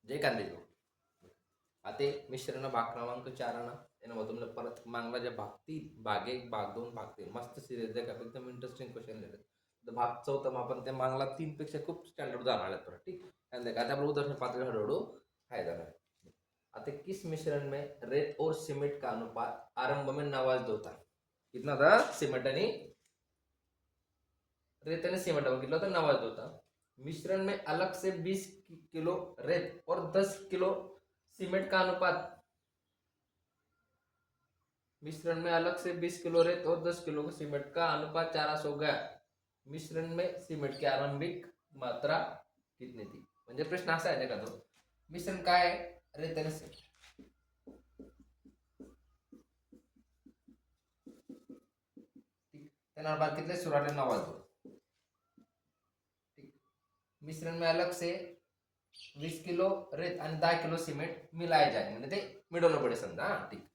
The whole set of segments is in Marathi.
जे कांदे घेऊ आता मिश्रण भाग क्रमांक 4 आणा यामधून परत मागला जे भाग 3 भाग 1 भाग 2 भाग 3 मस्त सिरीज आहे का एकदम इंटरेस्टिंग क्वेश्चन दिले तर भाग 4 आपण ते मागला 3 पेक्षा खूप स्टँडर्ड जाणार आहे ठीक है देखा आता आपण उदाहरण पात्र हळूहळू फायदा है आता किस मिश्रण में रेत और सीमेंट का अनुपात आरंभ में 92 होता कितना था सीमेंट आणि रेत आणि सीमेंट कितना होता 92 होता मिश्रण में अलग से 20 किलो रेत और 10 किलो सीमेंट का अनुपात मिश्रण में अलग से 20 किलो रेत और 10 किलो सीमेंट का अनुपात 4 हो गया मिश्रण में सीमेंट की आरंभिक मात्रा कितनी थी म्हणजे प्रश्न असा आहे का तो मिश्रण काय आहे रेत आणि सीमेंट त्याला अनुपात कितने सुरुवातीला 92 ठीक मिश्रण में अलग से 20 किलो रेत आणि 10 किलो सिमेंट मिलाए जाए म्हणजे ते मिळवलं पडे समजा हा ठीक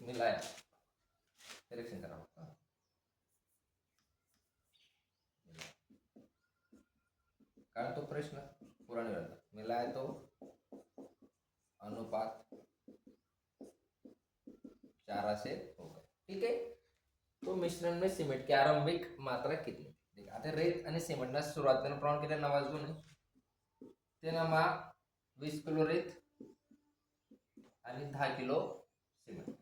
मिलाया करेक्शन करा कारण तो प्रश्न पूरा नहीं रहता मिलाया तो अनुपात 4 से हो गया ठीक है तो मिश्रण में सीमेंट की आरंभिक मात्रा कितनी ठीक आता रेत आणि सिमेंटला सुरुवातीला प्रमाण किती 92 आहे तेनामा 20 किलो रेत आणि 10 किलो सिमेंट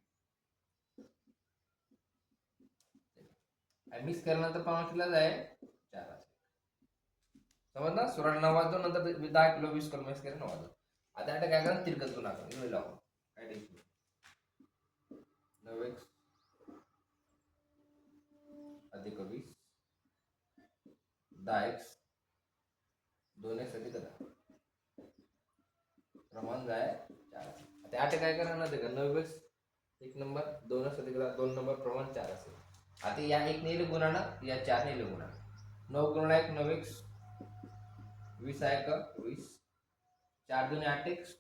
मिक्स केल्यानंतर प्रमाण किती जाय 4 समजलं सुरुवात 92 नंतर 10 किलो 20 किलो मिक्स केलं 92 आता काय करा तिरकस गुणाकार इकडे लावू काय टेन्शन 9x अधिक 20 10x 2x अधिक 10 प्रमाण जाय 4 आता आठ काय करणार ते 9x एक नंबर 2x अधिक 2 नंबर प्रमाण 4 असेल आता या 1 ने गुणाना या 4 ने गुणाना 9 गुणा 1 9x 20 आहे का 20 4 2 8x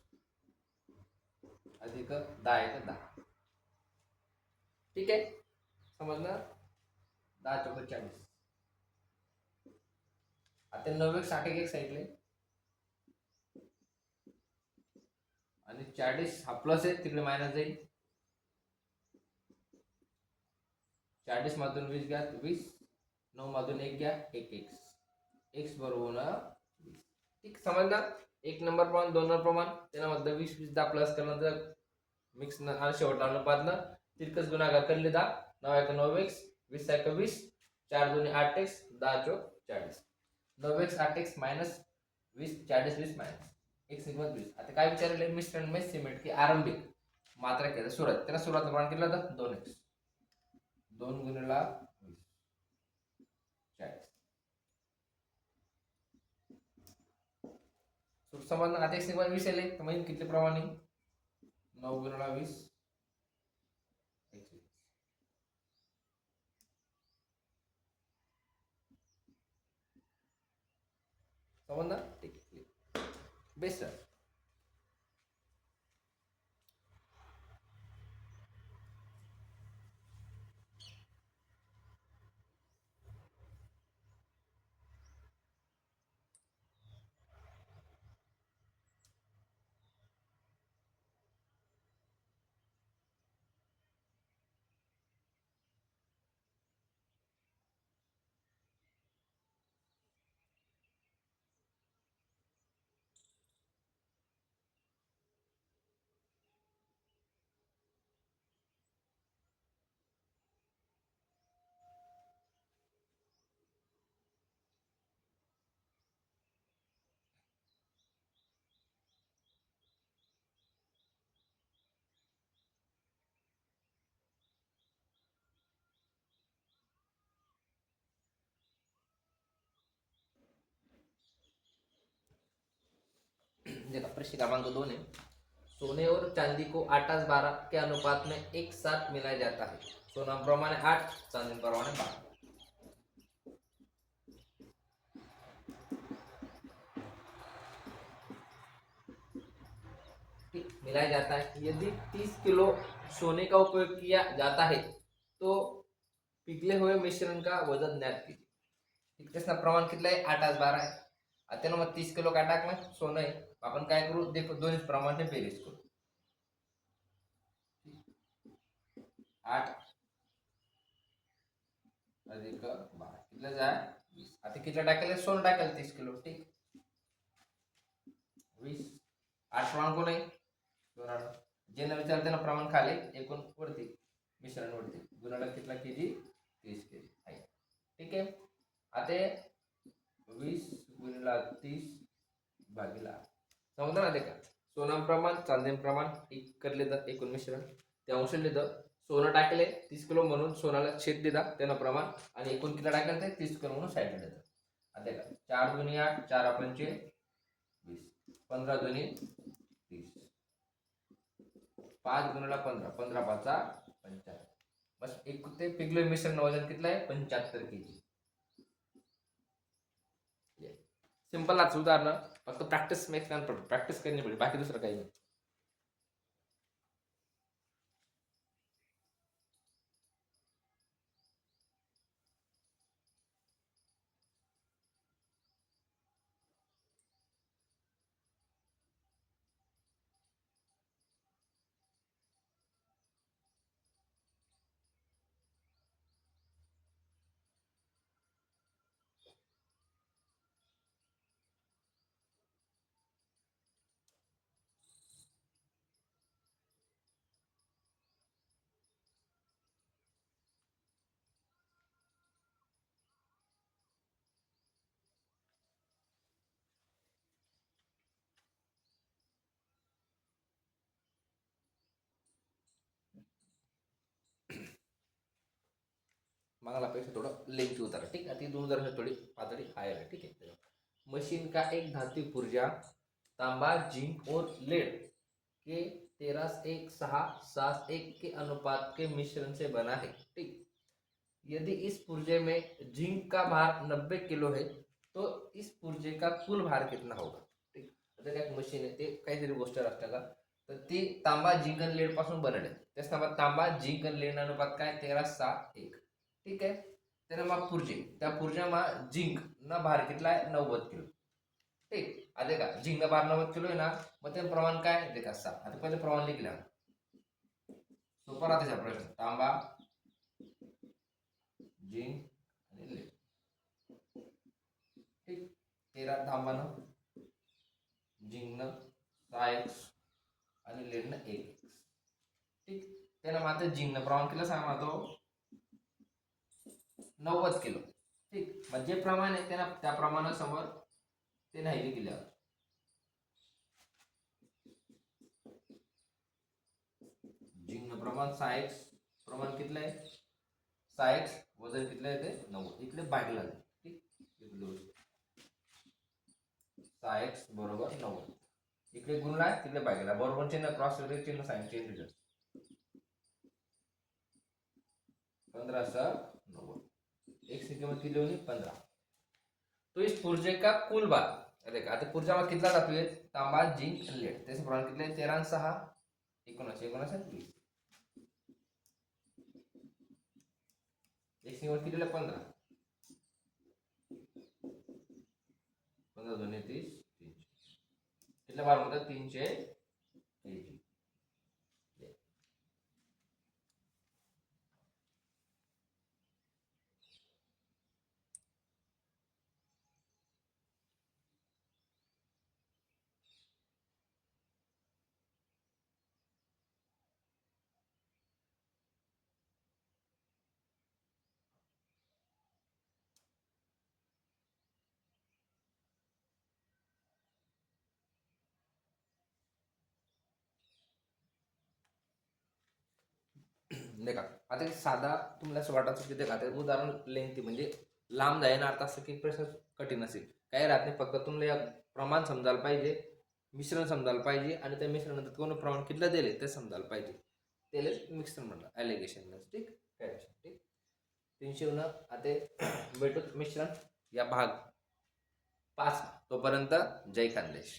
अधिक 10 आहे का 10 ठीक आहे समजलं 10 चौक 40 आता 9x 8x सांगितले आणि 40 हा प्लस आहे तिकडे मायनस जाईल 40 मधून 20 घ्या 20 9 मधून 1 घ्या 1x x बरोबर 20 ठीक समजलं 1 नंबर प्रमाण 2 नंबर प्रमाण त्यामध्ये 20 20 दा प्लस केल्यानंतर मिक्स आणि शेवटला अनुपातनं तिरकस गुणाकार करले दा 9 1 9x 20 1 20 4 2 8x 10 चौक 40 9x 8x minus 20 40 20 minus x equal 20 आता काय विचारले मिश्रण में सिमेंट की आरंभिक मात्रा केलं सुरुवात त्याला सुरुवात प्रमाण केलं होतं 2x 2 गुणिला 20 40 सूत्र समजणं आता x इक्वल 20 आले तर म्हणजे किती प्रमाण 9 गुणिला 20 समजलं ठीक बेस्ट देखा प्रश्न क्रमांक 2 है सोने और चांदी को 8:12 के अनुपात में एक साथ मिलाया जाता है सोना प्रमाण 8 चांदी प्रमाण 12 मिलाया जाता है यदि 30 किलो सोने का उपयोग किया जाता है तो पिघले हुए मिश्रण का वजन ज्ञात कीजिए इसका प्रमाण कितना है 8:12 है आता ना मग 30 किलो काय टाकणार सोनं आहे, आपण काय करू देखो दोन्ही प्रमाणे बेरीज करू. 8 अधिक 12 किती जाय 20. आता किती टाकेल सोनं टाकेल 30 किलो. ठीक 20 8 प्रमाण कोण आहे 2 जे न विचारते ना प्रमाण खाली एकूण वरती मिश्रण वरती गुणाला कितला केजी 30 केजी आहे. ठीक आहे. आता 20 गुणिला 30 भागीला समजलं ना ते का सोनं प्रमाण चांदी प्रमाण एक करले तर एकूण मिश्रण ते अंश लिहिलं. सोनं टाकले 30 किलो म्हणून सोनाला छेद दिला त्यानं प्रमाण आणि एकूण किलो टाकलं ते 30 किलो म्हणून साईडला देतात. आता का 4 दुनी 8 4 पंचे 20 15 दुनी 30 5 गुणिला 15 15 पाचा 55 बस एक ते पिघलं मिश्रण वजन कितलं आहे 75 केजी. सिंपल आज उदाहरण फक्त practice makes man perfect practice करनी पडेल बाकी दुसरं काही नाही. मांगला पैसे थोडं लेंथी उतारा. ठीक है. 2000 थोड़ी पातड़ी हायर है. ठीक है. मशीन का एक धातु पुर्जा तांबा जिंक और लेड के 13:1:6:7:1 के अनुपात के मिश्रण से बना है. ठीक. यदि इस पुर्जे में जिंक का भार 90 किलो है तो इस पुर्जे का कुल भार कितना होगा. ठीक. आता एक मशीन आहे ते काहीतरी गोष्ट असते का तर ती तांबा जिंक आणि लेड पासून बनवले. त्याचा तांबा जिंक आणि लेड अनुपात काय 13:6:1. ठीक आहे. त्यानं मग पुर्जे त्या पुर्जाમાં जिंक ना भार कितला आहे 90 किलो. ठीक. आता का जिंक ना भार 90 किलो आहे ना मग ते प्रमाण काय देखा 6. आता पहिले प्रमाण लिहिलं सोपा राहते प्रश्न. तांबा जिंक आणि लेड. ठीक. 13 तांबानं जिंकनं 6x आणि लेडनं 1x. ठीक. त्यानं मात्र जिंकनं प्रमाण किती सांगा तो 90 किलो. ठीक. म्हणजे प्रमाण आहे त्यांना त्या प्रमाणासमोर ते नाही लिहिलं. जिंकनं प्रमाण 6x प्रमाण कितलं आहे 6x वजन कितलं आहे ते 90 इकडे भागला आहे. ठीक. 6x बरोबर 90 इकडे गुणला आहे तिकडे भागला बरोबर चिन्ह क्रॉस चिन्ह साइन चेंज होतं 15:90 x की कीमत किती होगी 15. तो इस पुर्जे का कुल भार देखा आता पुर्जा में कितना धातु है तांबा जिंक लेड त्याचे प्रमाण किती आहे 13:6 19 x कीमत किती आहे 15 15 2 30 कितना बार होता 300 केजी. देखा आता साधा तुम्हाला असं वाटत की देखा उदाहरण लेंथी म्हणजे लांब जाईन अर्थ असं की प्रश्न कठीण असेल काही राहत नाही. फक्त तुम्हाला प्रमाण समजायला पाहिजे मिश्रण समजायला पाहिजे आणि त्या मिश्रणात कोण प्रमाण कितलं दिले ते समजायला पाहिजे त्याला मिश्रण म्हणलं ॲलिगेशन. ठीक काय ठीक 300 आता भेटूत मिश्रण या भाग 5 तोपर्यंत जय खानदेश.